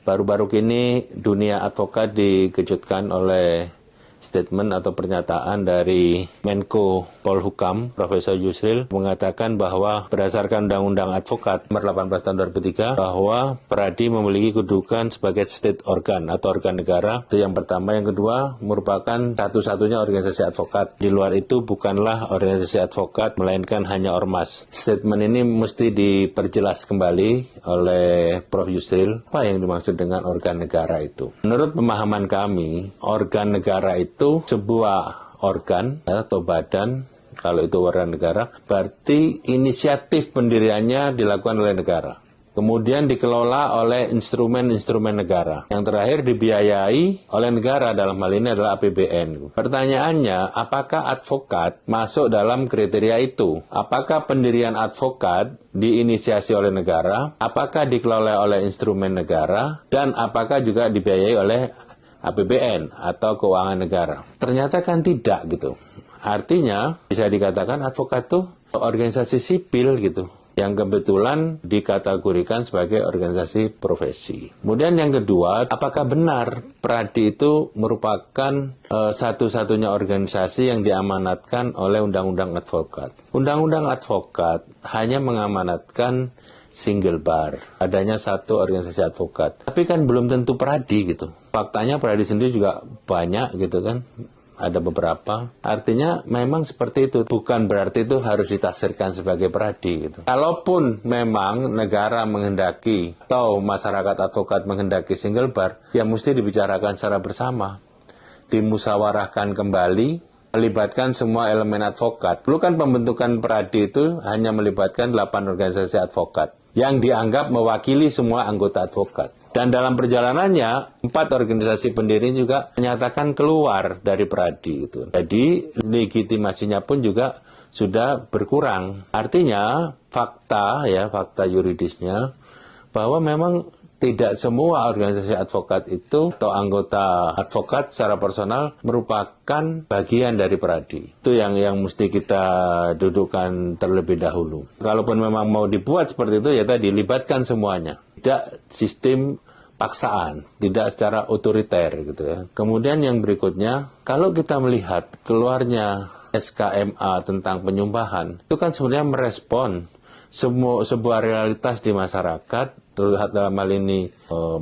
Baru-baru ini dunia advokat dikejutkan oleh statement atau pernyataan dari Menko Polhukam, Profesor Yusril, mengatakan bahwa berdasarkan Undang-Undang Advokat nomor 18 tahun 2003, bahwa Peradi memiliki kedudukan sebagai state organ atau organ negara. Itu yang pertama. Yang kedua, merupakan satu-satunya organisasi advokat. Di luar itu bukanlah organisasi advokat, melainkan hanya ormas. Statement ini mesti diperjelas kembali oleh Prof. Yusril, apa yang dimaksud dengan organ negara itu. Menurut pemahaman kami, organ negara itu sebuah organ atau badan. Kalau itu organ negara, berarti inisiatif pendiriannya dilakukan oleh negara. Kemudian dikelola oleh instrumen-instrumen negara. Yang terakhir dibiayai oleh negara, dalam hal ini adalah APBN. Pertanyaannya, apakah advokat masuk dalam kriteria itu? Apakah pendirian advokat diinisiasi oleh negara? Apakah dikelola oleh instrumen negara? Dan apakah juga dibiayai oleh APBN atau keuangan negara? Ternyata kan tidak gitu. Artinya bisa dikatakan advokat itu organisasi sipil gitu, yang kebetulan dikategorikan sebagai organisasi profesi. Kemudian yang kedua, apakah benar Peradi itu merupakan satu-satunya organisasi yang diamanatkan oleh Undang-Undang Advokat? Undang-Undang Advokat hanya mengamanatkan single bar, adanya satu organisasi advokat. Tapi kan belum tentu Peradi gitu. Faktanya Peradi sendiri juga banyak gitu kan. Ada beberapa. Artinya memang seperti itu. Bukan berarti itu harus ditafsirkan sebagai Peradi gitu. Kalaupun memang negara menghendaki atau masyarakat advokat menghendaki single bar, ya mesti dibicarakan secara bersama. Dimusyawarahkan kembali, melibatkan semua elemen advokat. Dulu kan pembentukan Peradi itu hanya melibatkan 8 organisasi advokat yang dianggap mewakili semua anggota advokat. Dan dalam perjalanannya, 4 organisasi pendiri juga menyatakan keluar dari Peradi itu. Jadi legitimasinya pun juga sudah berkurang. Artinya fakta yuridisnya bahwa memang tidak semua organisasi advokat itu atau anggota advokat secara personal merupakan bagian dari Peradi. Itu yang mesti kita dudukkan terlebih dahulu. Kalaupun memang mau dibuat seperti itu, ya tadi libatkan semuanya. Tidak sistem paksaan, tidak secara otoriter gitu ya. Kemudian yang berikutnya, kalau kita melihat keluarnya SKMA tentang penyumpahan, itu kan sebenarnya merespon sebuah realitas di masyarakat, terlihat dalam hal ini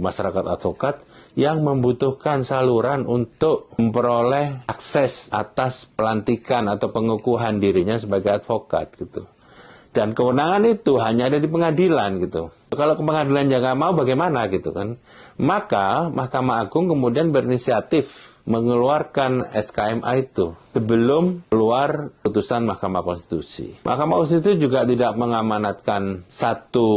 masyarakat advokat, yang membutuhkan saluran untuk memperoleh akses atas pelantikan atau pengukuhan dirinya sebagai advokat gitu. Dan kewenangan itu hanya ada di pengadilan gitu. Kalau ke pengadilan nggak mau bagaimana gitu kan. Maka Mahkamah Agung kemudian berinisiatif mengeluarkan SKMA itu sebelum keluar putusan Mahkamah Konstitusi. Mahkamah Konstitusi juga tidak mengamanatkan satu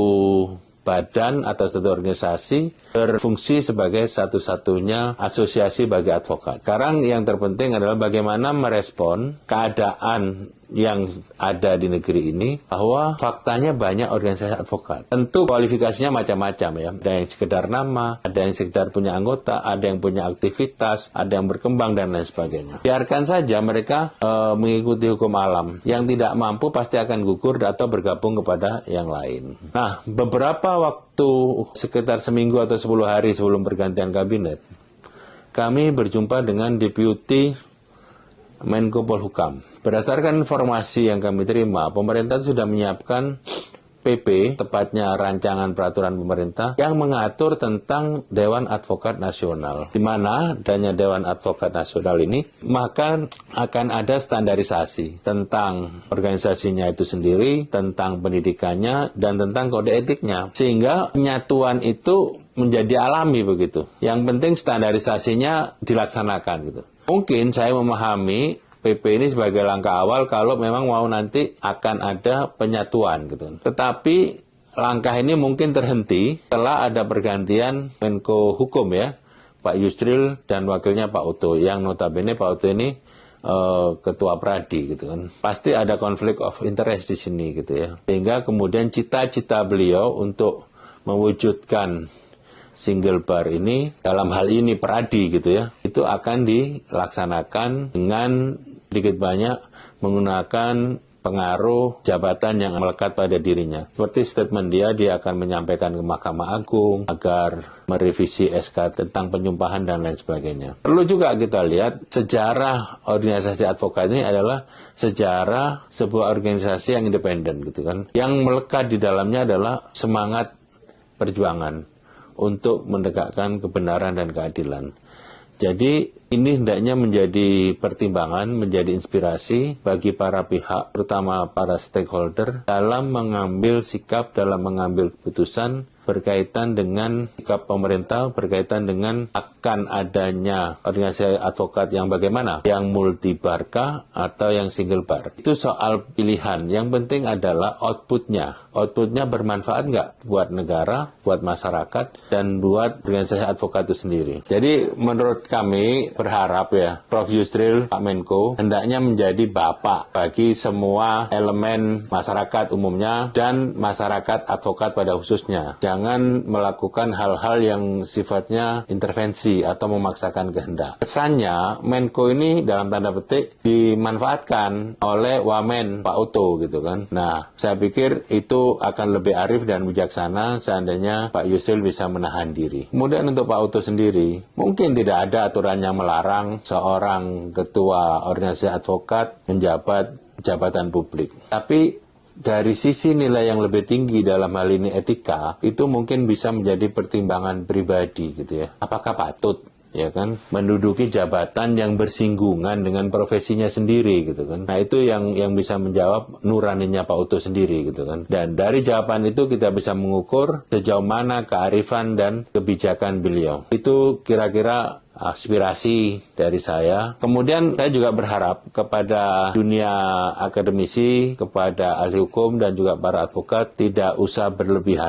badan atau satu organisasi berfungsi sebagai satu-satunya asosiasi bagi advokat. Sekarang yang terpenting adalah bagaimana merespon keadaan yang ada di negeri ini, bahwa faktanya banyak organisasi advokat. Tentu kualifikasinya macam-macam ya. Ada yang sekedar nama, ada yang sekedar punya anggota, ada yang punya aktivitas, ada yang berkembang dan lain sebagainya. Biarkan saja mereka mengikuti hukum alam. Yang tidak mampu pasti akan gugur atau bergabung kepada yang lain. Nah, beberapa waktu sekitar seminggu atau 10 hari sebelum pergantian kabinet, kami berjumpa dengan Deputi Menko Polhukam. Berdasarkan informasi yang kami terima, pemerintah sudah menyiapkan PP, tepatnya rancangan peraturan pemerintah, yang mengatur tentang Dewan Advokat Nasional. Di mana adanya Dewan Advokat Nasional ini, maka akan ada standarisasi tentang organisasinya itu sendiri, tentang pendidikannya, dan tentang kode etiknya. Sehingga penyatuan itu menjadi alami begitu. Yang penting standarisasinya dilaksanakan gitu. Mungkin saya memahami PP ini sebagai langkah awal kalau memang mau nanti akan ada penyatuan gitu. Tetapi langkah ini mungkin terhenti setelah ada pergantian Menko Hukum ya, Pak Yusril dan wakilnya Pak Oto, yang notabene Pak Oto ini ketua Peradi gitu kan. Pasti ada konflik of interest di sini gitu ya. Sehingga kemudian cita-cita beliau untuk mewujudkan single bar ini, dalam hal ini Peradi gitu ya, itu akan dilaksanakan dengan sedikit banyak menggunakan pengaruh jabatan yang melekat pada dirinya. Seperti statement dia akan menyampaikan ke Mahkamah Agung agar merevisi SK tentang penyumpahan dan lain sebagainya. Perlu juga kita lihat sejarah organisasi advokat ini adalah sejarah sebuah organisasi yang independen gitu kan. Yang melekat di dalamnya adalah semangat perjuangan untuk menegakkan kebenaran dan keadilan. Jadi ini hendaknya menjadi pertimbangan, menjadi inspirasi bagi para pihak, terutama para stakeholder, dalam mengambil sikap, dalam mengambil keputusan berkaitan dengan sikap pemerintah, berkaitan dengan akan adanya organisasi advokat yang bagaimana, yang multi barkah atau yang single bar. Itu soal pilihan. Yang penting adalah outputnya. Outputnya bermanfaat nggak buat negara, buat masyarakat, dan buat organisasi advokat itu sendiri. Jadi menurut kami berharap ya, Prof. Yusril, Pak Menko, hendaknya menjadi bapak bagi semua elemen masyarakat umumnya dan masyarakat advokat pada khususnya. Jangan melakukan hal-hal yang sifatnya intervensi atau memaksakan kehendak. Kesannya Menko ini dalam tanda petik dimanfaatkan oleh Wamen Pak Oto gitu kan. Nah, saya pikir itu akan lebih arif dan bijaksana seandainya Pak Yusril bisa menahan diri. Kemudian untuk Pak Oto sendiri, mungkin tidak ada aturan yang melarang seorang ketua organisasi advokat menjabat jabatan publik. Tapi dari sisi nilai yang lebih tinggi dalam hal ini etika, itu mungkin bisa menjadi pertimbangan pribadi gitu ya. Apakah patut ya kan menduduki jabatan yang bersinggungan dengan profesinya sendiri gitu kan. Nah, itu yang bisa menjawab nuraninya Pak Oto sendiri gitu kan. Dan dari jawaban itu kita bisa mengukur sejauh mana kearifan dan kebijakan beliau. Itu kira-kira aspirasi dari saya. Kemudian saya juga berharap kepada dunia akademisi, kepada ahli hukum dan juga para advokat tidak usah berlebihan